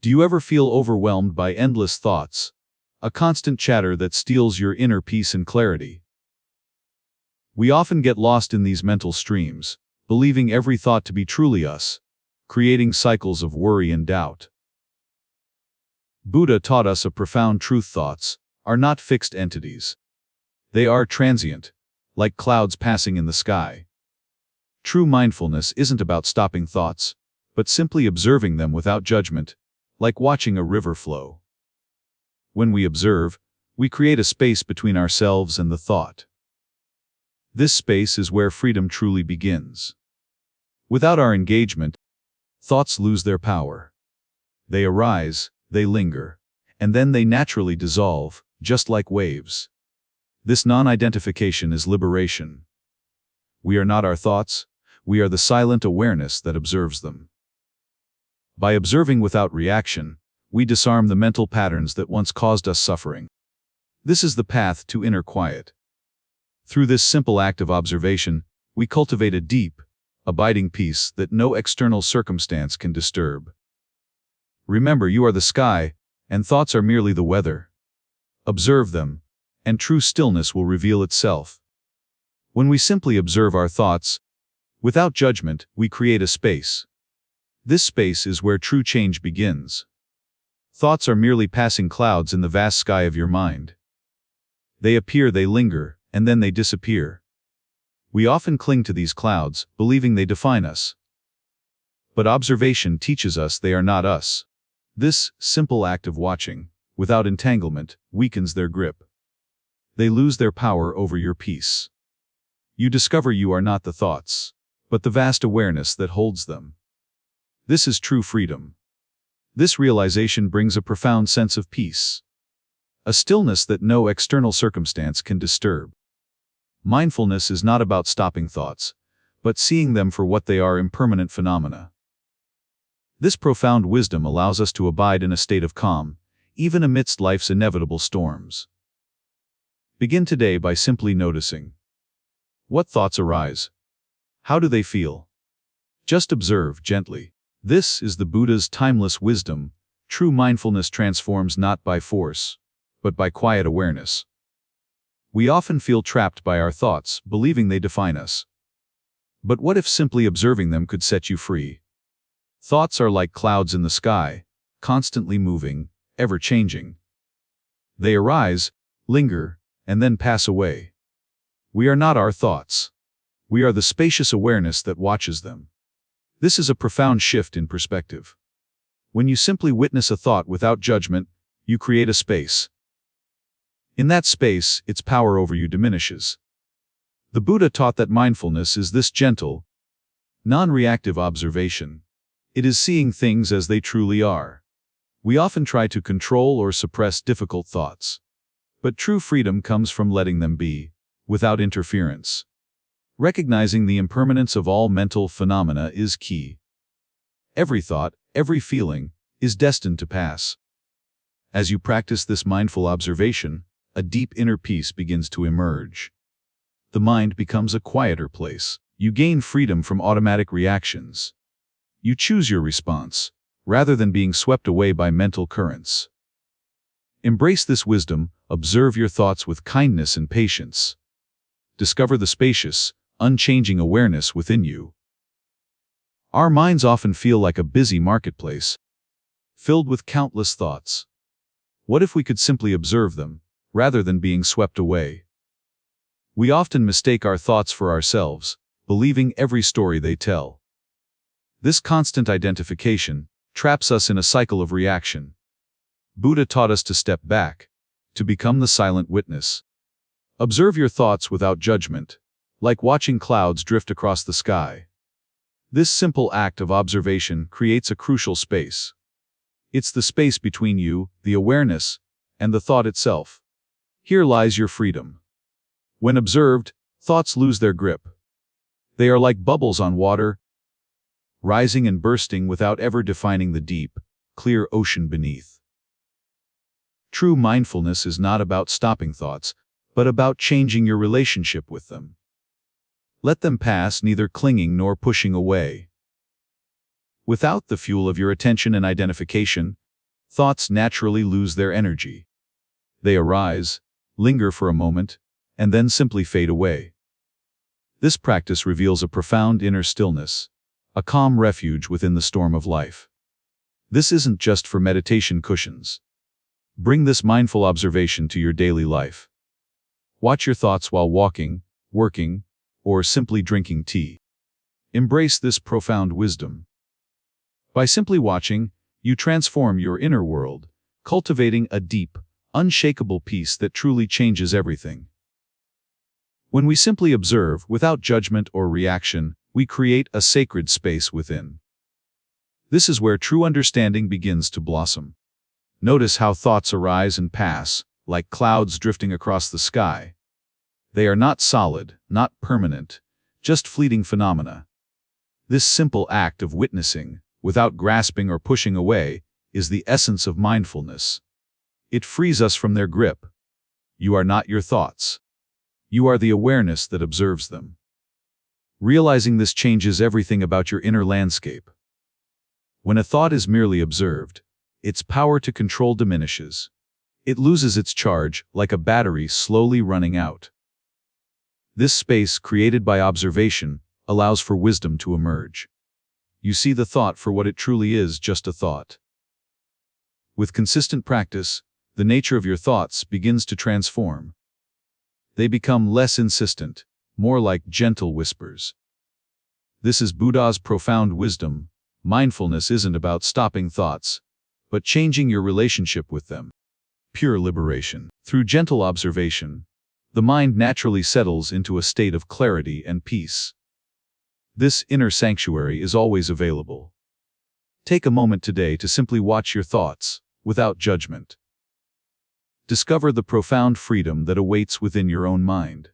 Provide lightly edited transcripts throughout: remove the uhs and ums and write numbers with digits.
Do you ever feel overwhelmed by endless thoughts? A constant chatter that steals your inner peace and clarity. We often get lost in these mental streams, believing every thought to be truly us, creating cycles of worry and doubt. Buddha taught us a profound truth: thoughts are not fixed entities. They are transient, like clouds passing in the sky. True mindfulness isn't about stopping thoughts, but simply observing them without judgment, like watching a river flow. When we observe, we create a space between ourselves and the thought. This space is where freedom truly begins. Without our engagement, thoughts lose their power. They arise, they linger, and then they naturally dissolve, just like waves. This non-identification is liberation. We are not our thoughts, we are the silent awareness that observes them. By observing without reaction, we disarm the mental patterns that once caused us suffering. This is the path to inner quiet. Through this simple act of observation, we cultivate a deep, abiding peace that no external circumstance can disturb. Remember, you are the sky, and thoughts are merely the weather. Observe them, and true stillness will reveal itself. When we simply observe our thoughts, without judgment, we create a space. This space is where true change begins. Thoughts are merely passing clouds in the vast sky of your mind. They appear, they linger, and then they disappear. We often cling to these clouds, believing they define us. But observation teaches us they are not us. This simple act of watching, without entanglement, weakens their grip. They lose their power over your peace. You discover you are not the thoughts, but the vast awareness that holds them. This is true freedom. This realization brings a profound sense of peace. A stillness that no external circumstance can disturb. Mindfulness is not about stopping thoughts, but seeing them for what they are: impermanent phenomena. This profound wisdom allows us to abide in a state of calm, even amidst life's inevitable storms. Begin today by simply noticing. What thoughts arise? How do they feel? Just observe gently. This is the Buddha's timeless wisdom. True mindfulness transforms not by force, but by quiet awareness. We often feel trapped by our thoughts, believing they define us. But what if simply observing them could set you free? Thoughts are like clouds in the sky, constantly moving, ever changing. They arise, linger, and then pass away. We are not our thoughts. We are the spacious awareness that watches them. This is a profound shift in perspective. When you simply witness a thought without judgment, you create a space. In that space, its power over you diminishes. The Buddha taught that mindfulness is this gentle, non-reactive observation. It is seeing things as they truly are. We often try to control or suppress difficult thoughts. But true freedom comes from letting them be, without interference. Recognizing the impermanence of all mental phenomena is key. Every thought, every feeling, is destined to pass. As you practice this mindful observation, a deep inner peace begins to emerge. The mind becomes a quieter place. You gain freedom from automatic reactions. You choose your response, rather than being swept away by mental currents. Embrace this wisdom, observe your thoughts with kindness and patience. Discover the spacious, unchanging awareness within you. Our minds often feel like a busy marketplace, filled with countless thoughts. What if we could simply observe them, rather than being swept away? We often mistake our thoughts for ourselves, believing every story they tell. This constant identification traps us in a cycle of reaction. Buddha taught us to step back, to become the silent witness. Observe your thoughts without judgment, like watching clouds drift across the sky. This simple act of observation creates a crucial space. It's the space between you, the awareness, and the thought itself. Here lies your freedom. When observed, thoughts lose their grip. They are like bubbles on water, rising and bursting without ever defining the deep, clear ocean beneath. True mindfulness is not about stopping thoughts, but about changing your relationship with them. Let them pass, neither clinging nor pushing away. Without the fuel of your attention and identification, thoughts naturally lose their energy. They arise, linger for a moment, and then simply fade away. This practice reveals a profound inner stillness, a calm refuge within the storm of life. This isn't just for meditation cushions. Bring this mindful observation to your daily life. Watch your thoughts while walking, working, or simply drinking tea. Embrace this profound wisdom. By simply watching, you transform your inner world, cultivating a deep, unshakable peace that truly changes everything. When we simply observe without judgment or reaction, we create a sacred space within. This is where true understanding begins to blossom. Notice how thoughts arise and pass, like clouds drifting across the sky. They are not solid, not permanent, just fleeting phenomena. This simple act of witnessing, without grasping or pushing away, is the essence of mindfulness. It frees us from their grip. You are not your thoughts. You are the awareness that observes them. Realizing this changes everything about your inner landscape. When a thought is merely observed, its power to control diminishes. It loses its charge, like a battery slowly running out. This space, created by observation, allows for wisdom to emerge. You see the thought for what it truly is, just a thought. With consistent practice, the nature of your thoughts begins to transform. They become less insistent, more like gentle whispers. This is Buddha's profound wisdom. Mindfulness isn't about stopping thoughts, but changing your relationship with them. Pure liberation. Through gentle observation, the mind naturally settles into a state of clarity and peace. This inner sanctuary is always available. Take a moment today to simply watch your thoughts, without judgment. Discover the profound freedom that awaits within your own mind.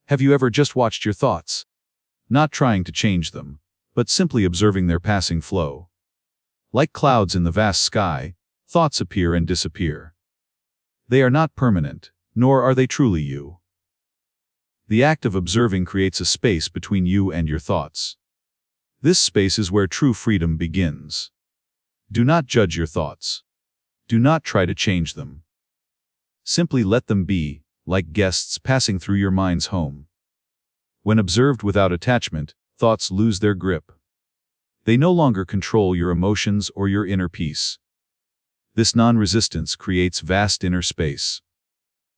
Have you ever just watched your thoughts? Not trying to change them, but simply observing their passing flow. Like clouds in the vast sky, thoughts appear and disappear. They are not permanent, nor are they truly you. The act of observing creates a space between you and your thoughts. This space is where true freedom begins. Do not judge your thoughts. Do not try to change them. Simply let them be, like guests passing through your mind's home. When observed without attachment, thoughts lose their grip. They no longer control your emotions or your inner peace. This non-resistance creates vast inner space.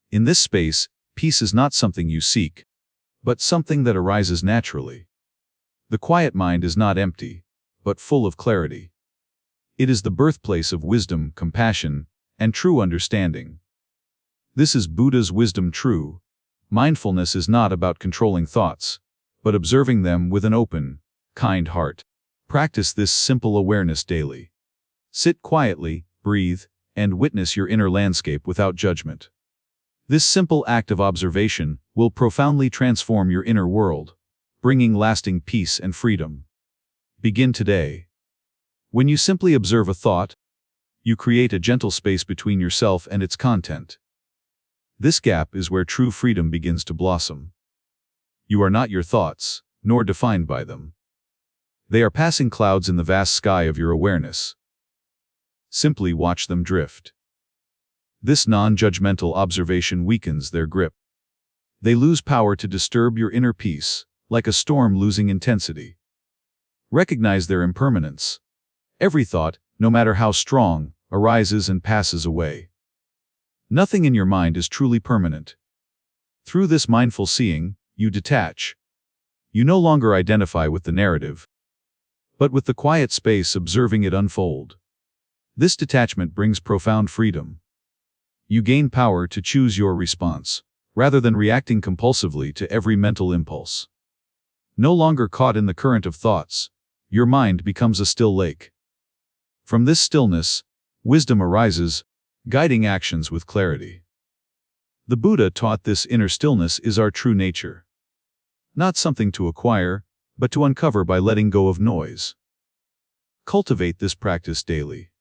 In this space, peace is not something you seek, but something that arises naturally. The quiet mind is not empty, but full of clarity. It is the birthplace of wisdom, compassion, and true understanding. This is Buddha's wisdom true. Mindfulness is not about controlling thoughts, but observing them with an open, kind heart. Practice this simple awareness daily. Sit quietly, breathe, and witness your inner landscape without judgment. This simple act of observation will profoundly transform your inner world, bringing lasting peace and freedom. Begin today. When you simply observe a thought, you create a gentle space between yourself and its content. This gap is where true freedom begins to blossom. You are not your thoughts, nor defined by them. They are passing clouds in the vast sky of your awareness. Simply watch them drift. This non-judgmental observation weakens their grip. They lose power to disturb your inner peace, like a storm losing intensity. Recognize their impermanence. Every thought, no matter how strong, arises and passes away. Nothing in your mind is truly permanent. Through this mindful seeing, you detach. You no longer identify with the narrative, but with the quiet space observing it unfold. This detachment brings profound freedom. You gain power to choose your response, rather than reacting compulsively to every mental impulse. No longer caught in the current of thoughts, your mind becomes a still lake. From this stillness, wisdom arises, guiding actions with clarity. The Buddha taught this inner stillness is our true nature. Not something to acquire, but to uncover by letting go of noise. Cultivate this practice daily.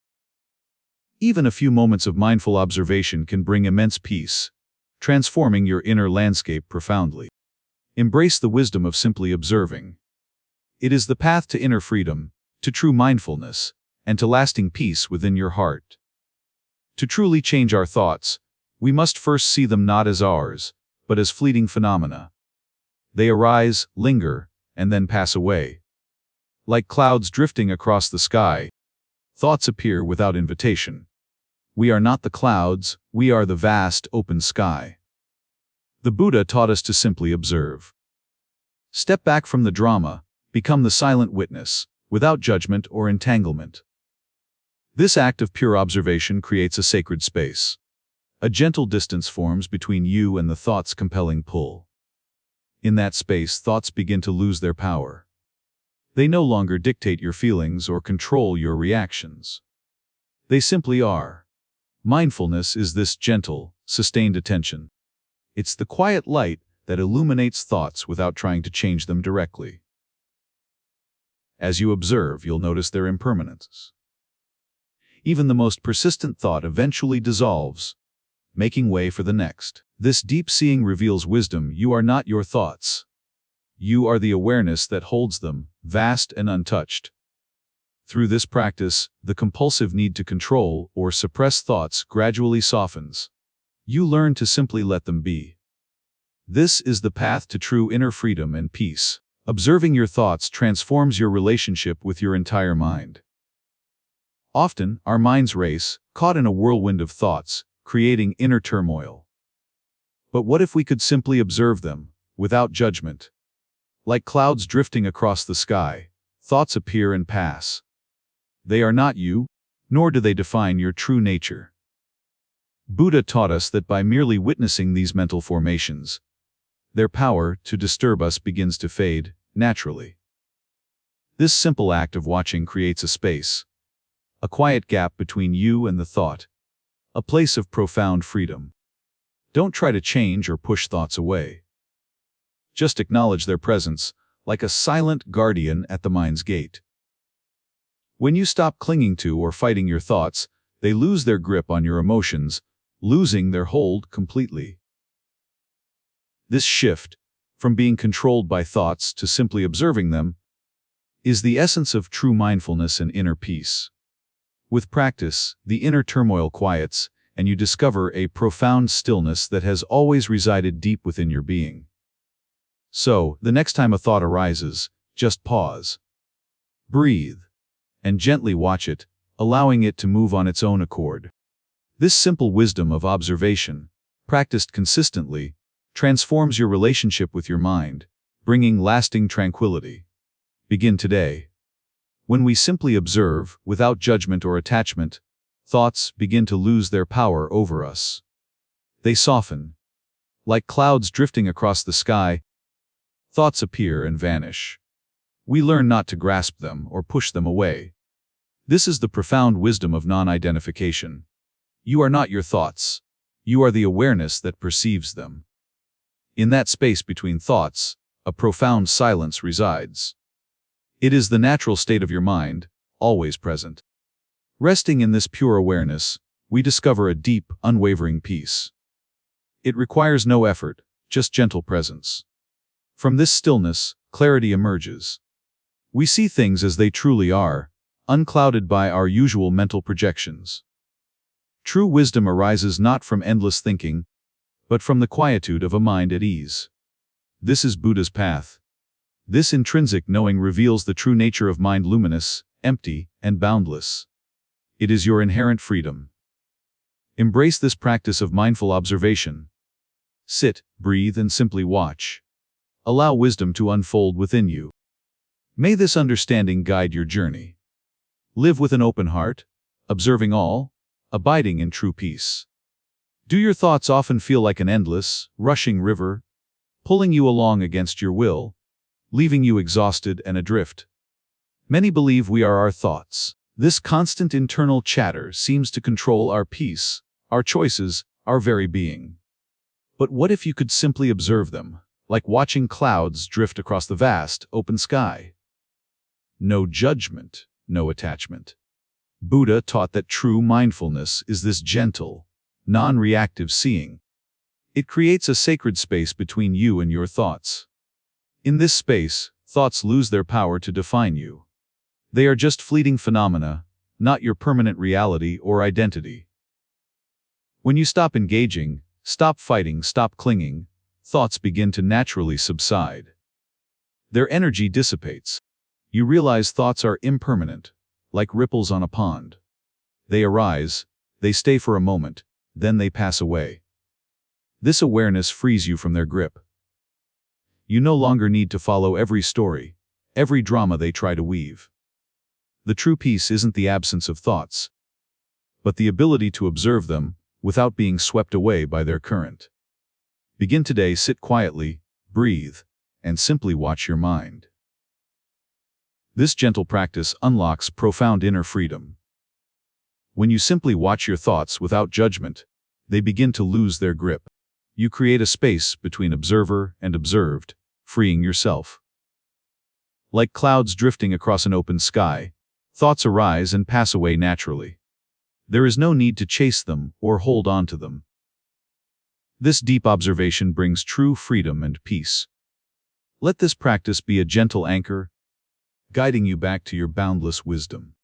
Even a few moments of mindful observation can bring immense peace, transforming your inner landscape profoundly. Embrace the wisdom of simply observing. It is the path to inner freedom, to true mindfulness, and to lasting peace within your heart. To truly change our thoughts, we must first see them not as ours, but as fleeting phenomena. They arise, linger, and then pass away. Like clouds drifting across the sky, thoughts appear without invitation. We are not the clouds, we are the vast, open sky. The Buddha taught us to simply observe. Step back from the drama, become the silent witness, without judgment or entanglement. This act of pure observation creates a sacred space. A gentle distance forms between you and the thought's compelling pull. In that space, thoughts begin to lose their power. They no longer dictate your feelings or control your reactions. They simply are. Mindfulness is this gentle, sustained attention. It's the quiet light that illuminates thoughts without trying to change them directly. As you observe, you'll notice their impermanence. Even the most persistent thought eventually dissolves, making way for the next. This deep seeing reveals wisdom. You are not your thoughts. You are the awareness that holds them, vast and untouched. Through this practice, the compulsive need to control or suppress thoughts gradually softens. You learn to simply let them be. This is the path to true inner freedom and peace. Observing your thoughts transforms your relationship with your entire mind. Often, our minds race, caught in a whirlwind of thoughts, creating inner turmoil. But what if we could simply observe them, without judgment? Like clouds drifting across the sky, thoughts appear and pass. They are not you, nor do they define your true nature. Buddha taught us that by merely witnessing these mental formations, their power to disturb us begins to fade, naturally. This simple act of watching creates a space, a quiet gap between you and the thought, a place of profound freedom. Don't try to change or push thoughts away. Just acknowledge their presence, like a silent guardian at the mind's gate. When you stop clinging to or fighting your thoughts, they lose their grip on your emotions, losing their hold completely. This shift, from being controlled by thoughts to simply observing them, is the essence of true mindfulness and inner peace. With practice, the inner turmoil quiets, and you discover a profound stillness that has always resided deep within your being. So, the next time a thought arises, just pause. Breathe. And gently watch it, allowing it to move on its own accord. This simple wisdom of observation, practiced consistently, transforms your relationship with your mind, bringing lasting tranquility. Begin today. When we simply observe, without judgment or attachment, thoughts begin to lose their power over us. They soften. Like clouds drifting across the sky, thoughts appear and vanish. We learn not to grasp them or push them away. This is the profound wisdom of non-identification. You are not your thoughts. You are the awareness that perceives them. In that space between thoughts, a profound silence resides. It is the natural state of your mind, always present. Resting in this pure awareness, we discover a deep, unwavering peace. It requires no effort, just gentle presence. From this stillness, clarity emerges. We see things as they truly are, unclouded by our usual mental projections. True wisdom arises not from endless thinking, but from the quietude of a mind at ease. This is Buddha's path. This intrinsic knowing reveals the true nature of mind: luminous, empty, and boundless. It is your inherent freedom. Embrace this practice of mindful observation. Sit, breathe, and simply watch. Allow wisdom to unfold within you. May this understanding guide your journey. Live with an open heart, observing all, abiding in true peace. Do your thoughts often feel like an endless, rushing river, pulling you along against your will, leaving you exhausted and adrift? Many believe we are our thoughts. This constant internal chatter seems to control our peace, our choices, our very being. But what if you could simply observe them, like watching clouds drift across the vast, open sky? No judgment, no attachment. Buddha taught that true mindfulness is this gentle, non-reactive seeing. It creates a sacred space between you and your thoughts. In this space, thoughts lose their power to define you. They are just fleeting phenomena, not your permanent reality or identity. When you stop engaging, stop fighting, stop clinging, thoughts begin to naturally subside. Their energy dissipates. You realize thoughts are impermanent, like ripples on a pond. They arise, they stay for a moment, then they pass away. This awareness frees you from their grip. You no longer need to follow every story, every drama they try to weave. The true peace isn't the absence of thoughts, but the ability to observe them without being swept away by their current. Begin today, sit quietly, breathe, and simply watch your mind. This gentle practice unlocks profound inner freedom. When you simply watch your thoughts without judgment, they begin to lose their grip. You create a space between observer and observed, freeing yourself. Like clouds drifting across an open sky, thoughts arise and pass away naturally. There is no need to chase them or hold on to them. This deep observation brings true freedom and peace. Let this practice be a gentle anchor, guiding you back to your boundless wisdom.